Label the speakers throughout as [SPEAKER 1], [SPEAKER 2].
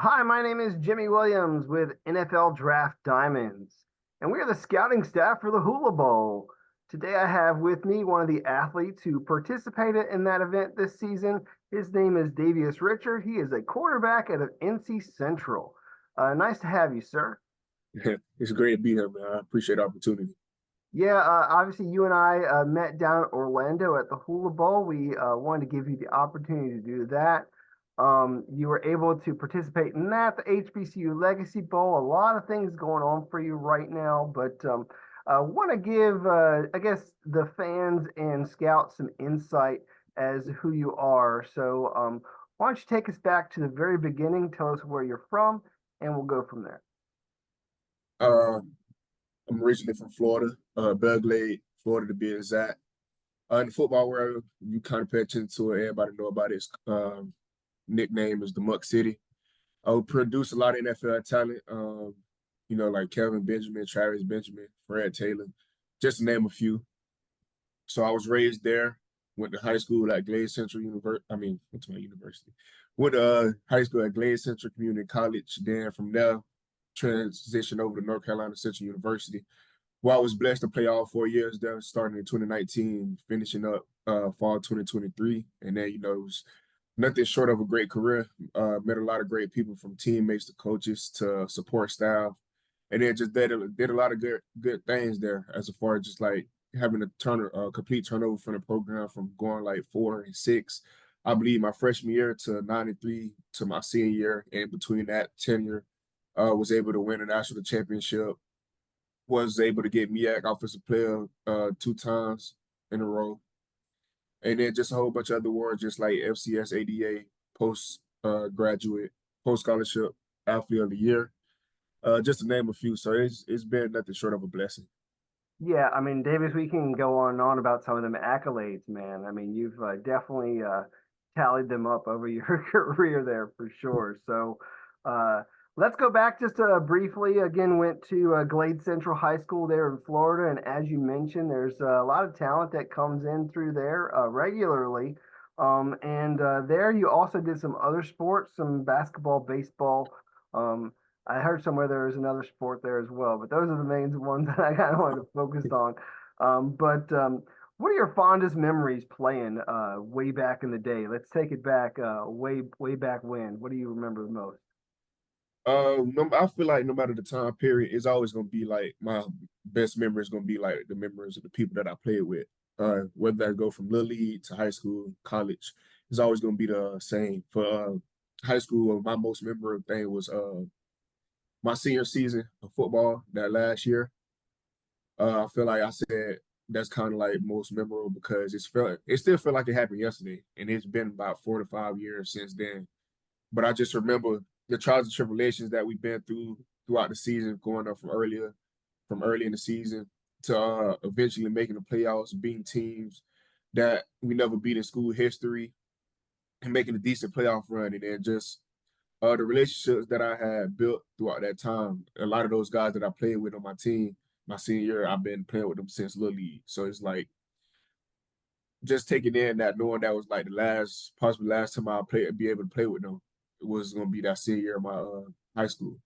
[SPEAKER 1] Hi, my name is Jimmy Williams with NFL Draft Diamonds, and we are the scouting staff for the Hula Bowl. Today I have with me one of the athletes who participated in that event this season. His name is Davius Richard. He is a quarterback at NC Central. Nice to have you, sir.
[SPEAKER 2] It's great to be here, man. I appreciate the opportunity.
[SPEAKER 1] Yeah, obviously you and I met down at Orlando at the Hula Bowl. We wanted to give you the opportunity to do that. You were able to participate in that, the HBCU Legacy Bowl. A lot of things going on for you right now, but want to give, I guess, the fans and scouts some insight as who you are. So, why don't you take us back to the very beginning? Tell us where you're from, and we'll go from there.
[SPEAKER 2] Uh, I'm originally from Florida, Belle Glade, Florida to be exact. In the football world, you kind of pay attention to it. Everybody know about it. Its nickname is the Muck City. I would produce a lot of NFL talent. Like Kelvin Benjamin, Travis Benjamin, Fred Taylor, just to name a few. So I was raised there. Went to high school at Glade Central University. Went to my university. Went to high school at Glade Central Community College. Then from there, transitioned over to North Carolina Central University. Well, I was blessed to play all 4 years there, starting in 2019, finishing up fall 2023. And then, it was nothing short of a great career. Met a lot of great people from teammates to coaches to support staff. And then just did a lot of good things there as far as just like having a complete turnover from the program from going like 4-6. I believe my freshman year to 9-3 to my senior year, and between that tenure, was able to win a national championship, was able to get MEAC Offensive Player 2 times in a row, and then just a whole bunch of other awards, just like FCS ADA, post graduate, post scholarship athlete of the year, just to name a few. So it's been nothing short of a blessing.
[SPEAKER 1] Yeah, I mean, Davis, we can go on and on about some of them accolades, man. I mean, you've definitely tallied them up over your career there for sure. So uh, let's go back just briefly. Again, went to Glade Central High School there in Florida. And as you mentioned, there's a lot of talent that comes in through there regularly. And there you also did some other sports, some basketball, baseball. Um, I heard somewhere there is another sport there as well, but those are the main ones that I kind of wanted to focus on. But what are your fondest memories playing way back in the day? Let's take it back way back when. What do you remember the most?
[SPEAKER 2] No, I feel like no matter the time period, it's always gonna be like my best memory is gonna be like the memories of the people that I played with. Whether I go from little league to high school, college, it's always gonna be the same. For high school, my most memorable thing was my senior season of football that last year. I feel like I said that's kind of like most memorable because it still felt like it happened yesterday, and it's been about 4 to 5 years since then. But I just remember the trials and tribulations that we've been through throughout the season, going up from early in the season to eventually making the playoffs, beating teams that we never beat in school history, and making a decent playoff run, and then just the relationships that I had built throughout that time. A lot of those guys that I played with on my team, my senior year, I've been playing with them since Little League. So it's like just taking in that, knowing that was like the possibly last time I'll be able to play with them. It was gonna be that senior year of my high school.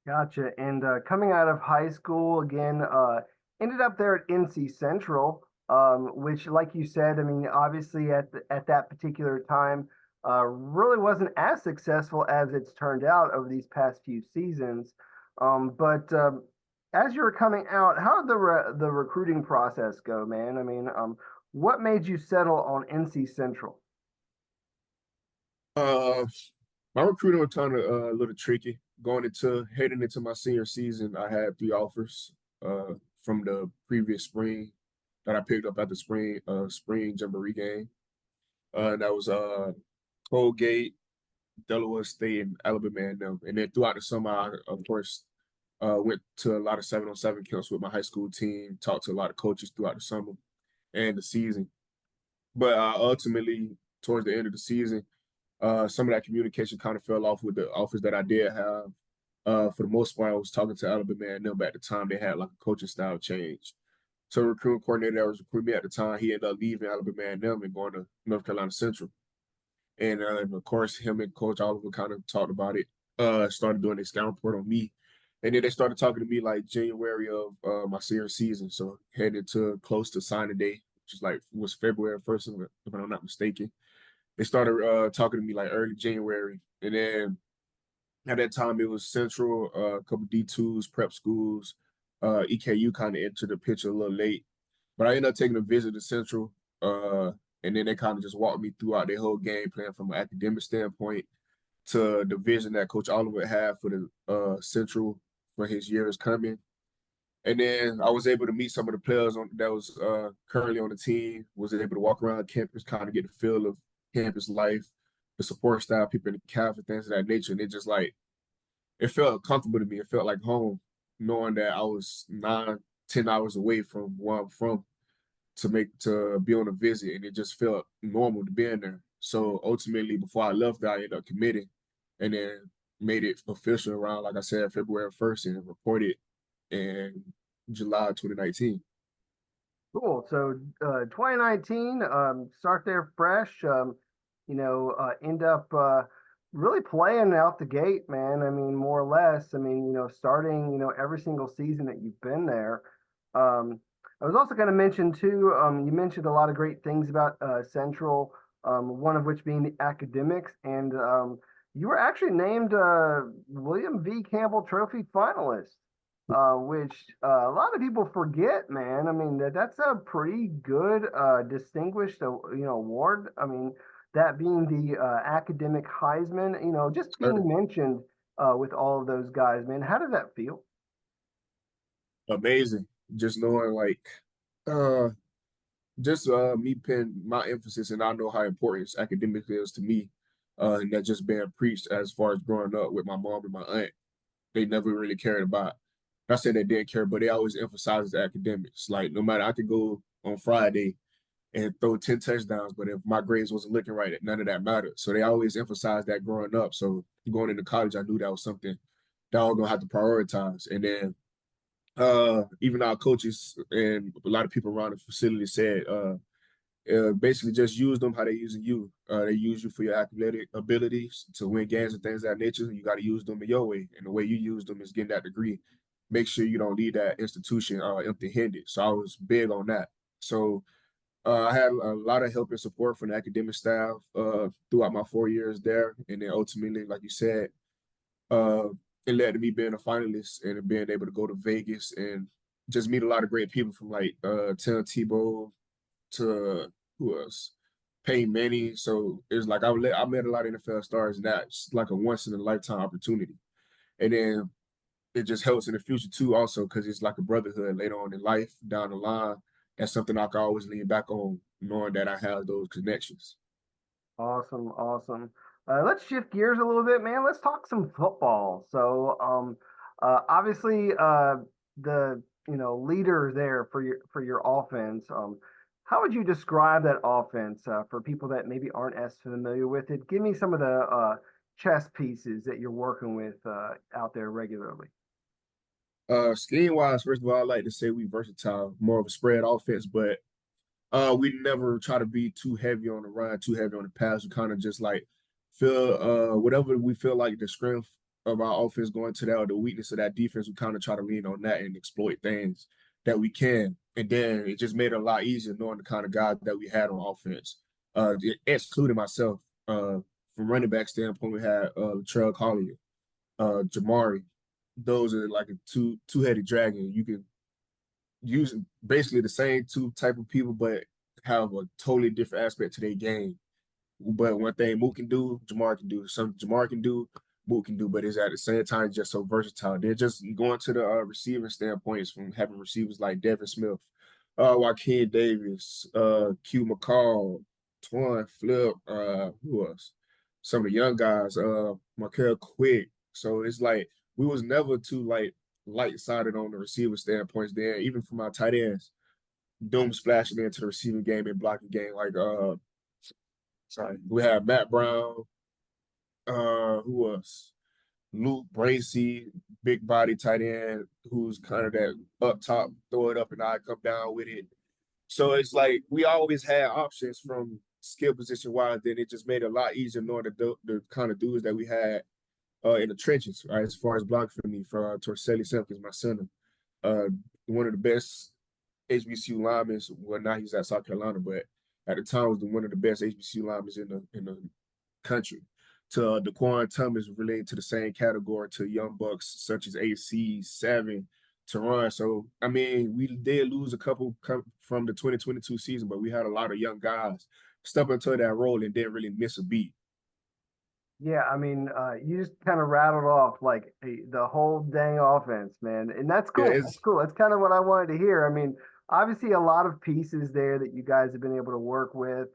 [SPEAKER 1] Gotcha. And coming out of high school again, ended up there at NC Central, which, like you said, I mean, obviously at that particular time, really wasn't as successful as it's turned out over these past few seasons. But as you were coming out, how did the recruiting process go, man? I mean, what made you settle on NC Central?
[SPEAKER 2] Uh, my recruiting was kind of a little tricky. Heading into my senior season, I had 3 offers from the previous spring that I picked up at the spring jamboree game. That was Colgate, Delaware State, and Alabama A&M. And then throughout the summer, I, of course, went to a lot of 7-on-7 camps with my high school team, talked to a lot of coaches throughout the summer and the season. But ultimately, towards the end of the season, some of that communication kind of fell off with the offers that I did have. For the most part, I was talking to Alabama A&M at the time. They had like a coaching style change. So the recruiting coordinator that was recruiting me at the time, he ended up leaving Alabama A&M and going to North Carolina Central. And of course, him and Coach Oliver kind of talked about it. started doing a scout report on me. And then they started talking to me like January of my senior season. So headed to close to signing day, which is like was February 1st, if I'm not mistaken. They started talking to me like early January. And then at that time it was Central, a couple D2s, prep schools, EKU kind of entered the picture a little late. But I ended up taking a visit to Central. And then they kind of just walked me throughout their whole game plan from an academic standpoint to the vision that Coach Oliver had for the Central for his years coming. And then I was able to meet some of the players that was currently on the team, was able to walk around campus, kind of get the feel of campus life, the support style, people in the cafe, things of that nature. And it just like, it felt comfortable to me. It felt like home, knowing that I was 9, 10 hours away from where I'm from to be on a visit. And it just felt normal to be in there. So ultimately, before I left, I ended up committing and then made it official around, like I said, February 1st and reported in July 2019.
[SPEAKER 1] Cool. So 2019, start there fresh. End up really playing out the gate, man. I mean, more or less. I mean, starting, every single season that you've been there. I was also going to mention too. You mentioned a lot of great things about Central. One of which being the academics, and you were actually named William V. Campbell Trophy finalist, which a lot of people forget, man. I mean, that's a pretty good, distinguished, award. I mean, that being the academic Heisman, just
[SPEAKER 2] Sure.
[SPEAKER 1] being mentioned with all of those guys, man. How does that feel?
[SPEAKER 2] Amazing. Just knowing like uh just me putting my emphasis and I know how important academic is to me. And that just being preached as far as growing up with my mom and my aunt. They never really cared about. Not saying they didn't care, but they always emphasized the academics. Like no matter I could go on Friday and throw 10 touchdowns, but if my grades wasn't looking right, none of that mattered. So they always emphasized that growing up. So going into college, I knew that was something that I was gonna have to prioritize. And then even our coaches and a lot of people around the facility said basically just use them how they using you. They use you for your athletic abilities to win games and things of that nature. You got to use them in your way, and the way you use them is getting that degree. Make sure you don't leave that institution empty-handed. So I was big on that. So I had a lot of help and support from the academic staff throughout my 4 years there, and then ultimately, like you said, uh, it led to me being a finalist and being able to go to Vegas and just meet a lot of great people from like Tim Tebow to who else? Peyton Manning. So it was like I met a lot of NFL stars, and that's like a once in a lifetime opportunity. And then it just helps in the future too, also because it's like a brotherhood later on in life down the line. That's something I can always lean back on, knowing that I have those connections.
[SPEAKER 1] Awesome, awesome. Let's shift gears a little bit, man. Let's talk some football. So, obviously, the leader there for your offense. How would you describe that offense for people that maybe aren't as familiar with it? Give me some of the chess pieces that you're working with out there regularly.
[SPEAKER 2] Scheme wise, first of all, I like to say we versatile, more of a spread offense, but we never try to be too heavy on the run, too heavy on the pass. We kind of just like feel whatever we feel like the strength of our offense going to that or the weakness of that defense, we kind of try to lean on that and exploit things that we can. And then it just made it a lot easier knowing the kind of guys that we had on offense. Excluding myself. From running back standpoint, we had Latrell Collier, Jamari. Those are like a two-headed dragon. You can use basically the same two type of people, but have a totally different aspect to their game. But one thing Mook can do, Jamar can do. Some Jamar can do, Mook can do, but it's at the same time just so versatile. They're just going to the receiving standpoints from having receivers like Devin Smith, Joaquin Davis, Q McCall, Twan Flip, who else? Some of the young guys, Markel Quick. So it's like we was never too like light sided on the receiver standpoints there, even from our tight ends. Doom splashing into the receiving game and blocking game. Like sorry, we have Matt Brown, who else? Luke Bracey, big body tight end, who's kind of that up top, throw it up and I come down with it. So it's like we always had options from skill position wise. Then it just made it a lot easier knowing the kind of dudes that we had in the trenches, right? As far as blocking for me, for Torselli Simpkins, my center, uh, one of the best HBCU linemen. Well, now he's at South Carolina, but at the time was one of the best HBCU linemen in the country. To Daquan Thomas related to the same category to young bucks such as AC, Seven, Teron. So I mean, we did lose a couple from the 2022 season, but we had a lot of young guys step into that role and didn't really miss a beat.
[SPEAKER 1] Yeah, I mean, you just kind of rattled off like the whole dang offense, man, and that's
[SPEAKER 2] Yeah,
[SPEAKER 1] cool. That's
[SPEAKER 2] it's
[SPEAKER 1] cool. That's kind of what I wanted to hear. I mean, obviously, a lot of pieces there that you guys have been able to work with.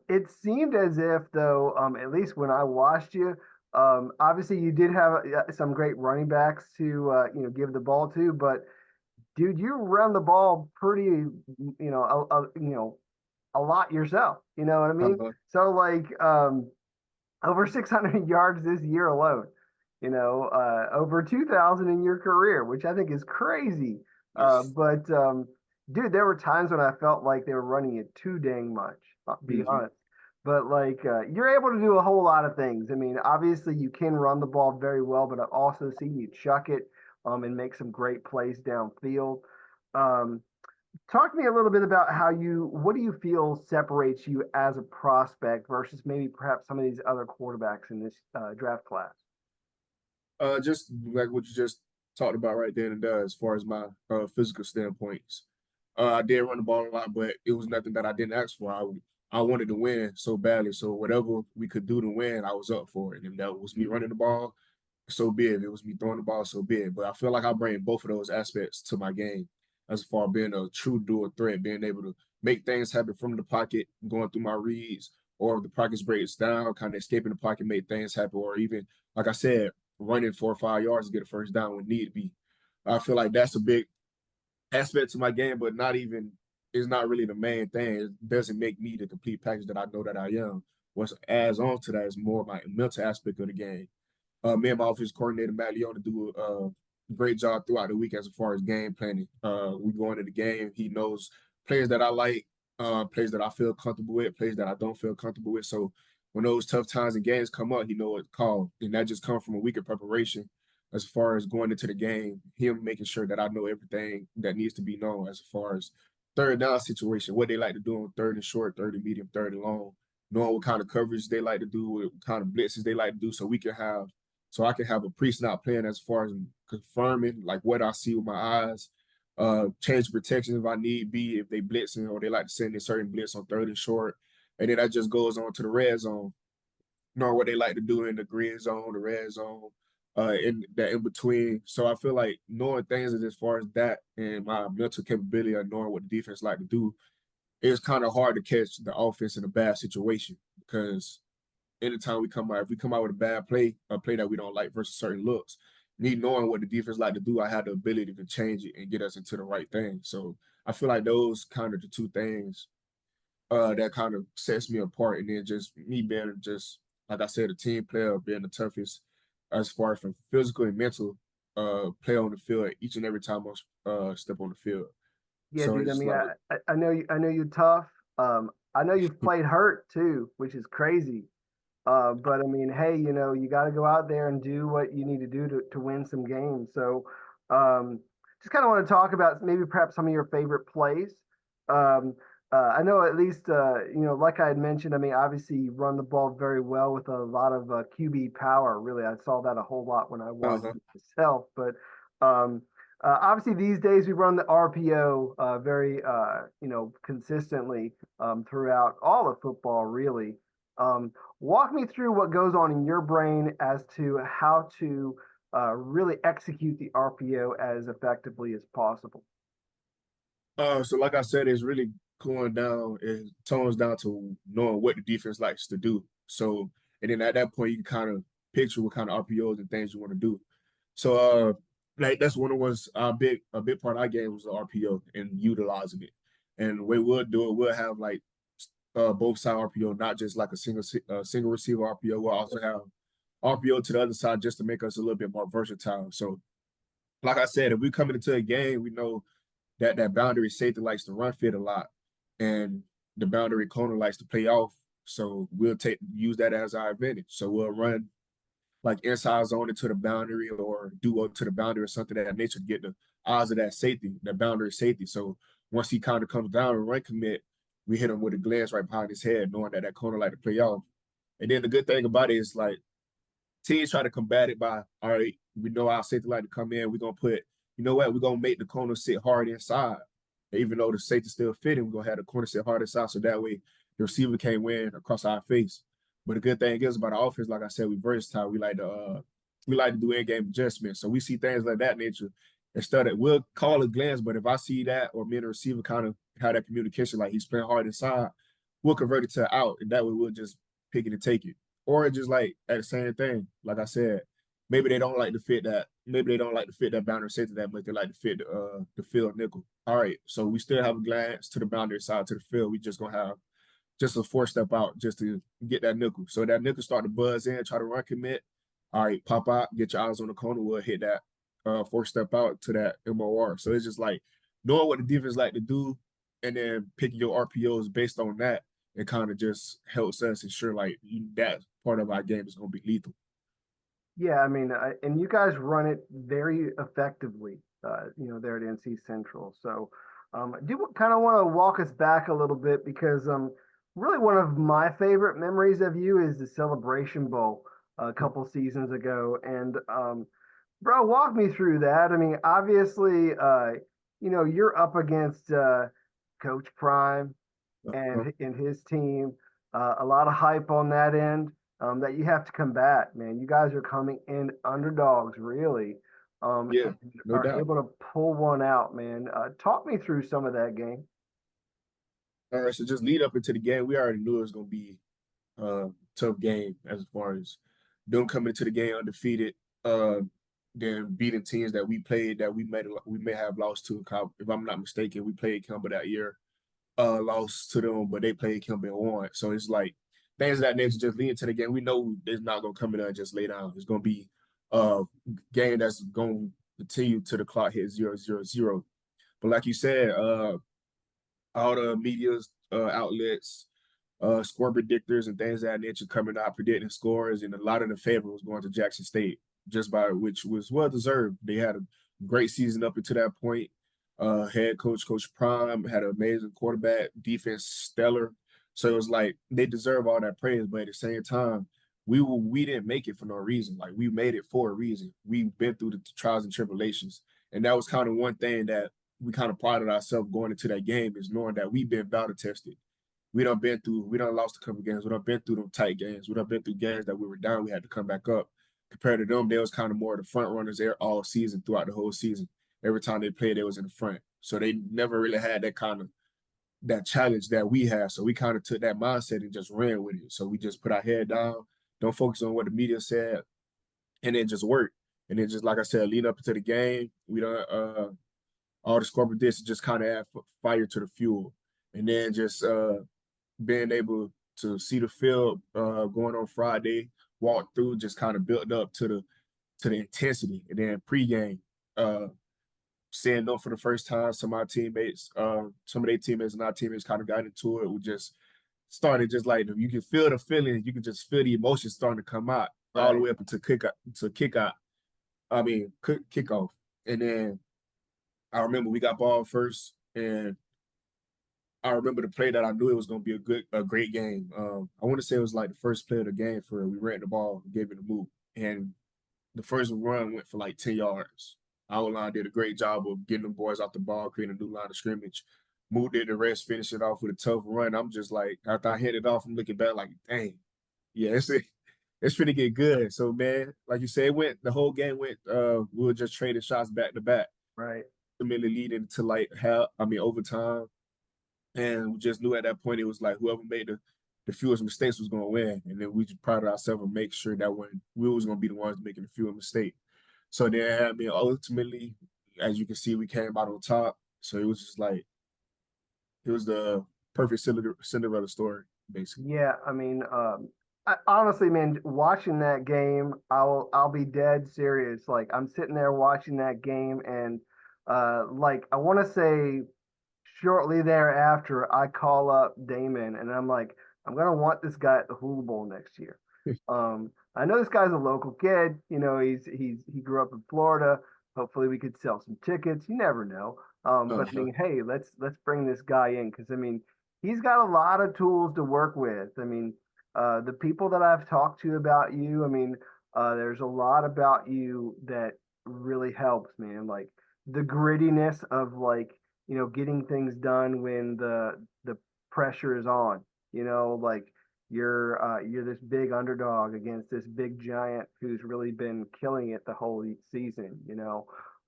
[SPEAKER 1] It seemed as if, though, at least when I watched you, obviously you did have some great running backs to give the ball to, but dude, you run the ball pretty, a lot yourself. You know what I mean?
[SPEAKER 2] uh,
[SPEAKER 1] So like, over 600 yards this year alone. Over 2,000 in your career, which I think is crazy.
[SPEAKER 2] yes.
[SPEAKER 1] But dude, there were times when I felt like they were running it too dang much. I'll be
[SPEAKER 2] Mhm.
[SPEAKER 1] honest. But like, you're able to do a whole lot of things. I mean, obviously you can run the ball very well, but I've also seen you chuck it, and make some great plays downfield. Um, Talk to me a little bit about what do you feel separates you as a prospect versus maybe perhaps some of these other quarterbacks in this draft class?
[SPEAKER 2] Just like what you just talked about right then and there, as far as my physical standpoints. I did run the ball a lot, but it was nothing that I didn't ask for. I wanted to win so badly, so whatever we could do to win, I was up for it. And if that was me running the ball, so be it. If it was me throwing the ball, so be it. But I feel like I bring both of those aspects to my game, as far as being a true dual threat, being able to make things happen from the pocket, going through my reads, or if the pocket breaks down, kind of escaping the pocket, make things happen, or even like I said, running 4 or 5 yards to get a first down when need be. I feel like that's a big aspect to my game, but not even is not really the main thing. It doesn't make me the complete package that I know that I am. What's adds on to that is more my mental aspect of the game. Me and my office coordinator Matt Leone do a great job throughout the week as far as game planning. We go into the game. He knows players that I like, players that I feel comfortable with, players that I don't feel comfortable with. So when those tough times and games come up, he know what to call, and that just comes from a week of preparation. As far as going into the game, him making sure that I know everything that needs to be known as far as third down situation, what they like to do on third and short, third and medium, third and long, knowing what kind of coverage they like to do, what kind of blitzes they like to do, so I can have a pre-snap plan as far as confirming like what I see with my eyes, change protection if I need be, if they blitzing or they like to send a certain blitz on third and short. And then that just goes on to the red zone, knowing what they like to do in the green zone, the red zone, in that in between. So I feel like knowing things as far as that and my mental capability of knowing what the defense like to do, it's kind of hard to catch the offense in a bad situation because anytime we come out, if we come out with a bad play, a play that we don't like versus certain looks, me knowing what the defense like to do, I have the ability to change it and get us into the right thing. So I feel like those kind of the two things that kind of sets me apart. And then just me being just like I said, a team player, being the toughest as far as from physical and mental play on the field each and every time I step on the field.
[SPEAKER 1] Yeah,
[SPEAKER 2] So
[SPEAKER 1] dude.
[SPEAKER 2] it's
[SPEAKER 1] I
[SPEAKER 2] just
[SPEAKER 1] mean,
[SPEAKER 2] like
[SPEAKER 1] I know I know you're tough. I know you've played hurt too, which is crazy. But I mean, hey, you got to go out there and do what you need to do to win some games. So, um, just kind of want to talk about maybe perhaps some of your favorite plays. Um, I know at least, like I had mentioned, I mean, obviously you run the ball very well with a lot of QB power. Really, I saw that a whole lot when I watched
[SPEAKER 2] uh-huh.
[SPEAKER 1] it myself. But um, obviously these days we run the RPO very, consistently throughout all of football, really. Um, Walk me through what goes on in your brain as to how to really execute the RPO as effectively as possible.
[SPEAKER 2] So like I said, it's really going down, it tones down to knowing what the defense likes to do. So, and then at that point, you can kind of picture what kind of RPOs and things you want to do. So, like that's one of what's a big part of our game was the RPO and utilizing it. And the way we'll do it, we'll have like both side RPO, not just like a single receiver RPO. We'll also have RPO to the other side just to make us a little bit more versatile. So, like I said, if we coming into a game, we know that boundary safety likes to run fit a lot, and the boundary corner likes to play off. So we'll use that as our advantage. So we'll run. like inside zone into the boundary or duo to the boundary or something of that nature to get the odds of that safety, that boundary safety. So once he kind of comes down and run commit, we hit him with a glance right behind his head, knowing that that corner like to play off. And then the good thing about it is like teams try to combat it by, all right, we know our safety like to come in. We're gonna put, you know what, we're gonna make the corner sit hard inside. Even though the safety still fitting, we're gonna have the corner sit hard inside so that way the receiver can't win across our face. But the good thing is about the offense, like I said, we versatile. We like to do in-game adjustments. So we see things like that nature. Instead of we'll call a glance, but if I see that or me and the receiver kind of have that communication, like he's playing hard inside, we'll convert it to out, and that way we'll just pick it and take it. Or just like at the same thing, like I said, maybe they don't like to fit that. Maybe they don't like to fit that boundary safety that much. They like to fit the field nickel. All right, so we still have a glance to the boundary side to the field. We just gonna have just a 4 step out just to get that nickel. So that nickel start to buzz in, try to run commit. All right, pop out, get your eyes on the corner. We'll hit that 4 step out to that MOR. So it's just like knowing what the defense like to do, and then picking your RPOs based on that. It kind of just helps us ensure like that part of our game is gonna be lethal.
[SPEAKER 1] Yeah, I mean, and you guys run it very effectively, there at NC Central. So, I do kind of want to walk us back a little bit because really one of my favorite memories of you is the Celebration Bowl a couple seasons ago. And bro, walk me through that. I mean, obviously, you're up against Coach Prime
[SPEAKER 2] Uh-huh.
[SPEAKER 1] and his team. A lot of hype on that end that you have to combat, man. You guys are coming in underdogs, really,
[SPEAKER 2] Yeah,
[SPEAKER 1] and
[SPEAKER 2] no
[SPEAKER 1] are
[SPEAKER 2] doubt.
[SPEAKER 1] able to pull one out, man. Talk me through some of that game.
[SPEAKER 2] All right, so just lead up into the game. We already knew it was gonna be a tough game as far as them coming into the game undefeated, uh, then beating teams that we played that we may have lost to. If I'm not mistaken, we played Campbell that year, lost to them, but they played Campbell and won. So it's like things of that nature just leading to the game. We know it's not gonna come in there and just lay down. It's gonna be a game that's gonna continue to the clock hit 0-0-0. But like you said, all the media outlets, score predictors and things of that nature coming out predicting scores, and a lot of the favor was going to Jackson State, just by which was well deserved. They had a great season up until that point. Head coach Coach Prime had an amazing quarterback, defense stellar. So it was like they deserve all that praise, but at the same time, we didn't make it for no reason. Like we made it for a reason. We've been through the trials and tribulations, and that was kind of one thing that we kind of prided ourselves going into that game is knowing that we've been battle tested. We done lost a couple games. We done been through them tight games. We done been through games that we were down. We had to come back up. Compared to them, they was kind of more the front runners there all season throughout the whole season. Every time they played, they was in the front. So they never really had that kind of that challenge that we had. So we kind of took that mindset and just ran with it. So we just put our head down, don't focus on what the media said, and then just work. And then just like I said, lead up into the game, we don't all the score this just kind of add fire to the fuel. And then just being able to see the field going on Friday, walk through, just kind of built up to the intensity, and then pregame, uh, seeing them for the first time. Some of their teammates and our teammates kind of got into it. We just started just like you can feel the feeling, you can just feel the emotions starting to come out all the
[SPEAKER 1] Right.
[SPEAKER 2] way up into kick out. I mean, kickoff, and then I remember we got ball first, and I remember the play that I knew it was going to be a great game. I want to say it was like the first play of the game for we ran the ball, gave it a move, and the first run went for like 10 yards. Our line did a great job of getting the boys off the ball, creating a new line of scrimmage. Moved it, the rest, finished it off with a tough run. I'm just like, after I hit it off, I'm looking back like, dang, yeah, it's pretty get good. So man, like you said, the whole game went. We were just trading shots back to back,
[SPEAKER 1] Right.
[SPEAKER 2] ultimately leading to like overtime. And we just knew at that point it was like whoever made the fewest mistakes was going to win. And then we just prided ourselves and make sure that when we was going to be the ones making the fewest mistakes. So then, I mean, ultimately, as you can see, we came out on top. So it was just like it was the perfect Cinderella story, basically.
[SPEAKER 1] Yeah, I mean, honestly, man, watching that game, I'll be dead serious. Like I'm sitting there watching that game, and like I want to say shortly thereafter, I call up Damon, and I'm like, I'm gonna want this guy at the Hula Bowl next year. I know this guy's a local kid. You know, he grew up in Florida. Hopefully, we could sell some tickets. You never know. But I
[SPEAKER 2] Uh-huh.
[SPEAKER 1] mean, hey, let's bring this guy in because I mean, he's got a lot of tools to work with. I mean, the people that I've talked to about you, I mean, there's a lot about you that really helps, man. Like the grittiness of like getting things done when the pressure is on. Like you're this big underdog against this big giant who's really been killing it the whole season.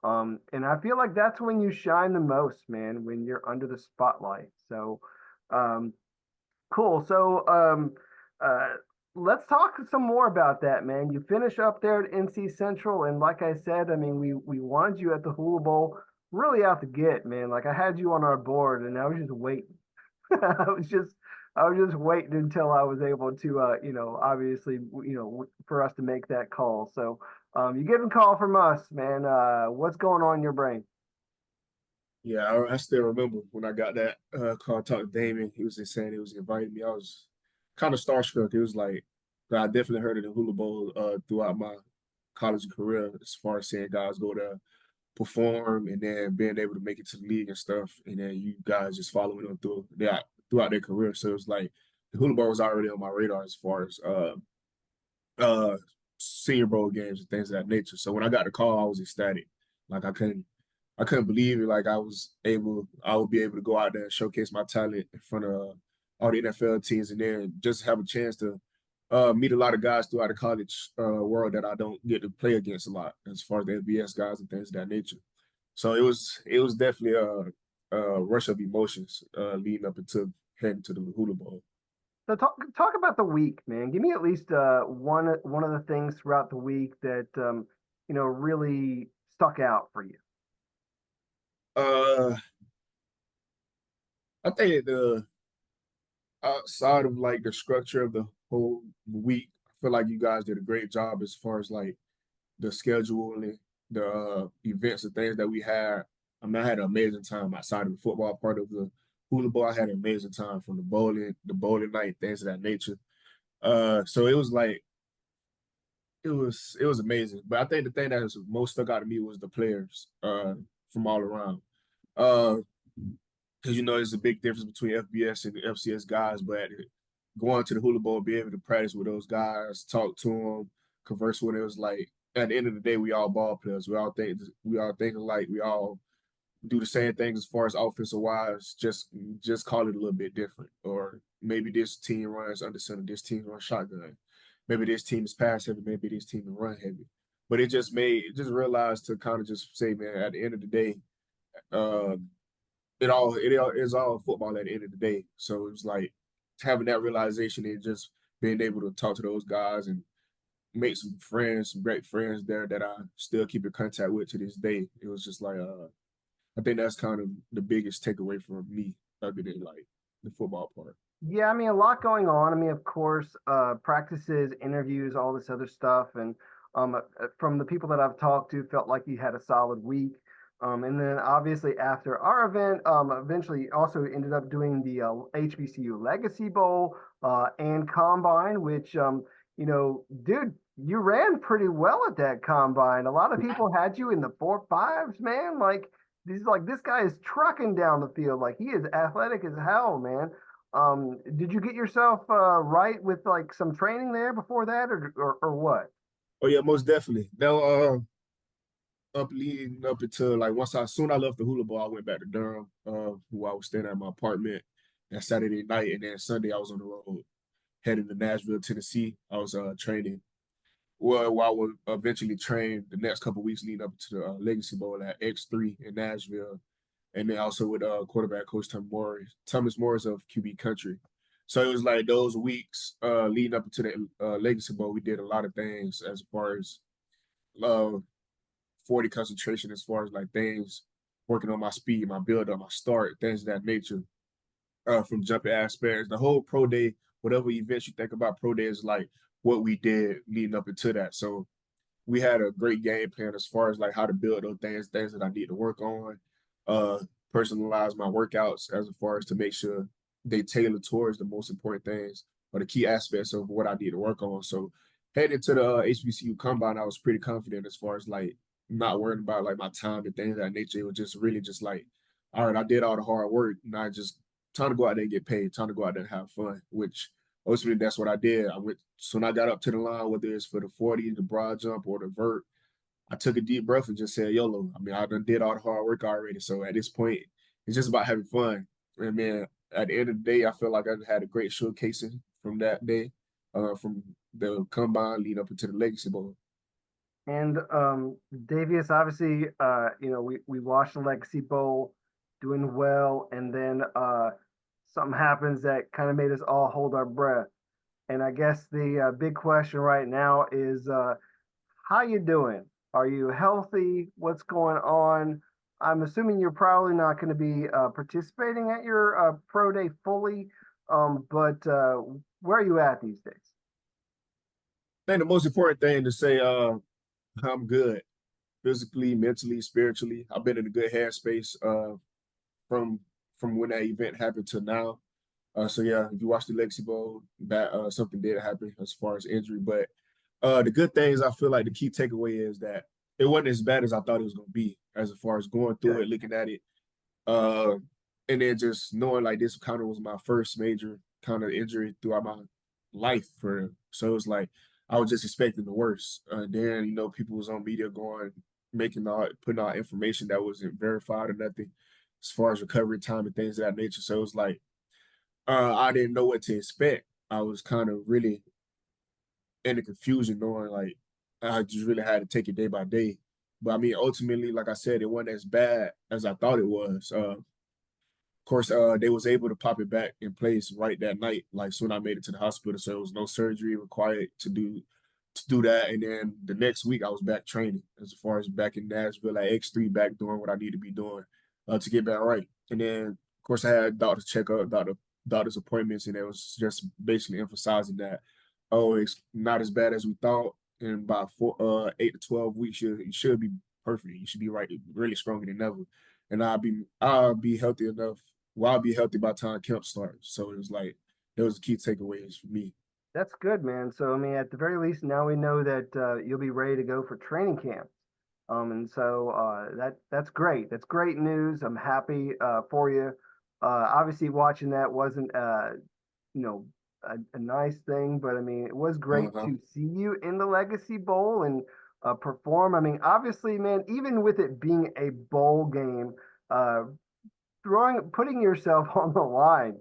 [SPEAKER 1] And I feel like that's when you shine the most, man, when you're under the spotlight. So, um, cool. So, uh, let's talk some more about that, man. You finish up there at NC Central, and like I said, I mean, we wanted you at the Hula Bowl really out the get, man. Like I had you on our board, and I was just waiting. I was just I was just waiting until I was able to obviously for us to make that call. So you get a call from us, man. What's going on in your brain?
[SPEAKER 2] Yeah, I still remember when I got that call talking to Damon. He was just saying he was inviting me. I was kind of starstruck. It was like I definitely heard of the Hula Bowl throughout my college career, as far as seeing guys go to perform and then being able to make it to the league and stuff, and then you guys just following them throughout their career. So it was like the Hula Bowl was already on my radar as far as uh Senior Bowl games and things of that nature. So when I got the call, I was ecstatic. Like I couldn't believe it. Like I would be able to go out there and showcase my talent in front of all the NFL teams, and then just have a chance to meet a lot of guys throughout the college world that I don't get to play against a lot, as far as the FBS guys and things of that nature. So it was definitely a rush of emotions leading up into heading to the Hula Bowl.
[SPEAKER 1] So talk about the week, man. Give me at least one of the things throughout the week that really stuck out for you.
[SPEAKER 2] Uh, I think the outside of like the structure of the whole week, I feel like you guys did a great job as far as like the scheduling, the events and things that we had. I mean, I had an amazing time outside of the football part of the Hula Bowl. I had an amazing time from the bowling night, things of that nature. So it was like it was amazing. But I think the thing that was most stuck out to me was the players from all around. Uh, because there's a big difference between FBS and the FCS guys, but going to the Hula Bowl, be able to practice with those guys, talk to them, converse with them, it was like at the end of the day, we all ball players. We all think alike. We all do the same things as far as offensive wise. Just call it a little bit different, or maybe this team runs under center, this team runs shotgun. Maybe this team is pass heavy, maybe this team is run heavy. But it just realized to kind of just say, man, at the end of the day, uh, it all is all football at the end of the day. So it was like having that realization and just being able to talk to those guys and make some friends, some great friends there that I still keep in contact with to this day. It was just like I think that's kind of the biggest takeaway from me, other than like the football part.
[SPEAKER 1] Yeah, I mean, a lot going on. I mean, of course, practices, interviews, all this other stuff. And from the people that I've talked to, felt like you had a solid week. And then obviously after our event, eventually also ended up doing the HBCU Legacy Bowl and Combine, which, dude, you ran pretty well at that Combine. A lot of people had you in the 4.5s, man. Like this guy is trucking down the field. Like he is athletic as hell, man. Did you get yourself right with like some training there before that, or what?
[SPEAKER 2] Oh yeah, most definitely. Now, up leading up until like soon I left the Hula Bowl, I went back to Durham, who I was staying at my apartment that Saturday night, and then Sunday I was on the road heading to Nashville, Tennessee. I was training. Well, I would eventually train the next couple of weeks leading up to the Legacy Bowl at X3 in Nashville, and then also with quarterback coach Thomas Morris of QB Country. So it was like those weeks leading up to the Legacy Bowl, we did a lot of things as far as uh, 40 concentration, as far as like things working on my speed, my build up, my start, things of that nature. From jumping aspects, the whole pro day, whatever events you think about pro day is like what we did leading up into that. So we had a great game plan as far as like how to build those things that I need to work on, uh, personalize my workouts as far as to make sure they tailor towards the most important things or the key aspects of what I need to work on. So heading to the HBCU combine, I was pretty confident as far as like not worrying about like my time and things of that nature. It was just really just like, all right, I did all the hard work, and I just time to go out there and get paid, time to go out there and have fun, which ultimately that's what I did. I went so when I got up to the line, whether it's for the 40, the broad jump, or the vert, I took a deep breath and just said YOLO. I mean, I done did all the hard work already. So at this point, it's just about having fun. And man, at the end of the day, I feel like I had a great showcasing from that day, from the combine lead up into the Legacy Bowl.
[SPEAKER 1] And Davius, obviously, we watched the Legacy Bowl doing well, and then something happens that kind of made us all hold our breath. And I guess the big question right now is how you doing? Are you healthy? What's going on? I'm assuming you're probably not going to be participating at your pro day fully, but where are you at these days?
[SPEAKER 2] I think the most important thing to say, I'm good physically, mentally, spiritually. I've been in a good headspace from from when that event happened to now. So yeah, if you watch the Legacy Bowl, something did happen as far as injury. But the good things I feel like the key takeaway is that it wasn't as bad as I thought it was gonna be, as far as going through
[SPEAKER 1] Good.
[SPEAKER 2] it, looking at it, uh, and then just knowing like this kind of was my first major kind of injury throughout my life for so it was like I was just expecting the worst. Then people was on media going making out putting out information that wasn't verified or nothing as far as recovery time and things of that nature. So it was like I didn't know what to expect. I was kind of really in the confusion, knowing like I just really had to take it day by day. But I mean, ultimately, like I said, it wasn't as bad as I thought it was. Of course, they was able to pop it back in place right that night, like soon I made it to the hospital. So there was no surgery required to do that. And then the next week I was back training as far as back in Nashville at X3, back doing what I need to be doing to get back right. And then of course I had doctor's checkup, doctor's appointments, and it was just basically emphasizing that, oh, it's not as bad as we thought. And by 8 to 12 weeks, you should be perfect. You should be right, really stronger than ever. And I'll be healthy enough. Well, I'll be healthy by the time camp starts. So it was like that was the key takeaways for me.
[SPEAKER 1] That's good, man. So, I mean, at the very least, now we know that you'll be ready to go for training camp. And so that's great. That's great news. I'm happy for you. Obviously, watching that wasn't, you know, a nice thing, but I mean, it was great
[SPEAKER 2] Uh-huh.
[SPEAKER 1] to see you in the Legacy Bowl and perform. I mean, obviously, man, even with it being a bowl game, uh, putting yourself on the line,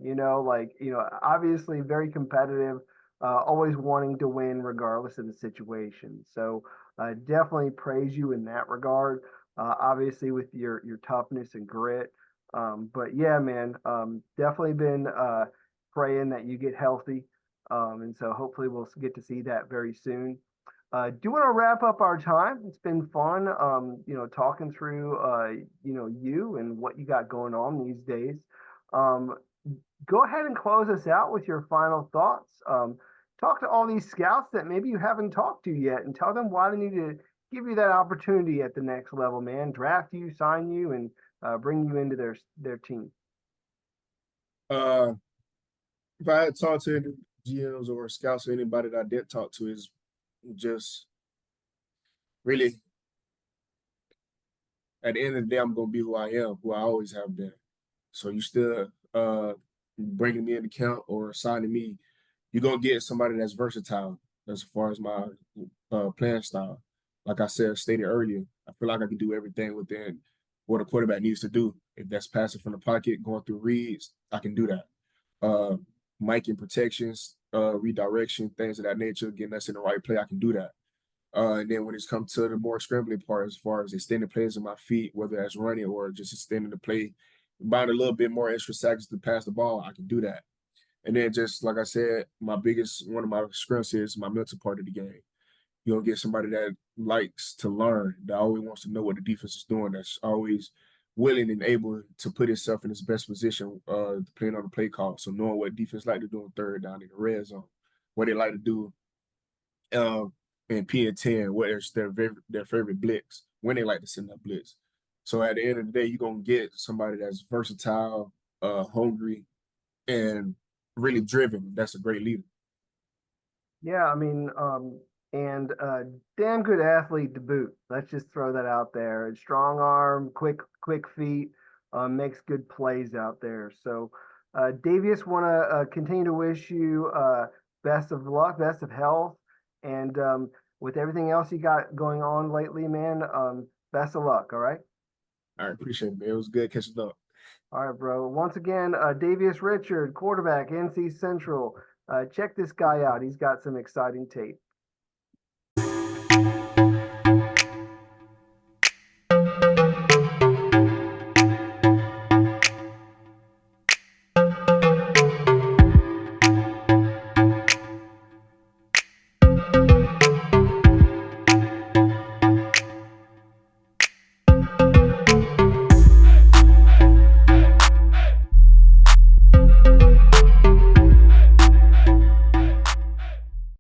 [SPEAKER 1] obviously very competitive, always wanting to win regardless of the situation. So definitely praise you in that regard. Obviously with your toughness and grit. But yeah, man, definitely been praying that you get healthy. And so hopefully we'll get to see that very soon. Do want to wrap up our time. It's been fun, talking through, you and what you got going on these days. Um, Go ahead and close us out with your final thoughts. Talk to all these scouts that maybe you haven't talked to yet and tell them why they need to give you that opportunity at the next level, man. Draft you, sign you, and bring you into their team.
[SPEAKER 2] Uh, if I had talked to any GMs or scouts or anybody that I did talk to, is just really at the end of the day, I'm gonna be who I am, who I always have been. So you still bringing me into count or signing me, you're gonna get somebody that's versatile as far as my playing style. Like I said, stated earlier, I feel like I can do everything within what a quarterback needs to do. If that's passing from the pocket, going through reads, I can do that. Uh, Miking protections, redirection, things of that nature, getting us in the right play, I can do that. And then when it's come to the more scrambling part, as far as extending plays on my feet, whether that's running or just extending the play, buying a little bit more extra seconds to pass the ball, I can do that. And then just like I said, one of my strengths is my mental part of the game. You'll get somebody that likes to learn, that always wants to know what the defense is doing, that's always willing and able to put himself in his best position, depending on the play call. So knowing what defense like to do on third down in the red zone, what they like to do in P and 10, what is their favorite blitz, when they like to send that blitz. So at the end of the day, you're gonna get somebody that's versatile, hungry, and really driven. That's a great leader.
[SPEAKER 1] Yeah, I mean, and damn good athlete to boot. Let's just throw that out there. Strong arm, quick feet, makes good plays out there. So, Davius, want to continue to wish you best of luck, best of health, and with everything else you got going on lately, man, best of luck. All right.
[SPEAKER 2] I appreciate it, man. It was good catching up.
[SPEAKER 1] All right, bro. Once again, Davius Richard, quarterback, NC Central. Check this guy out. He's got some exciting tape.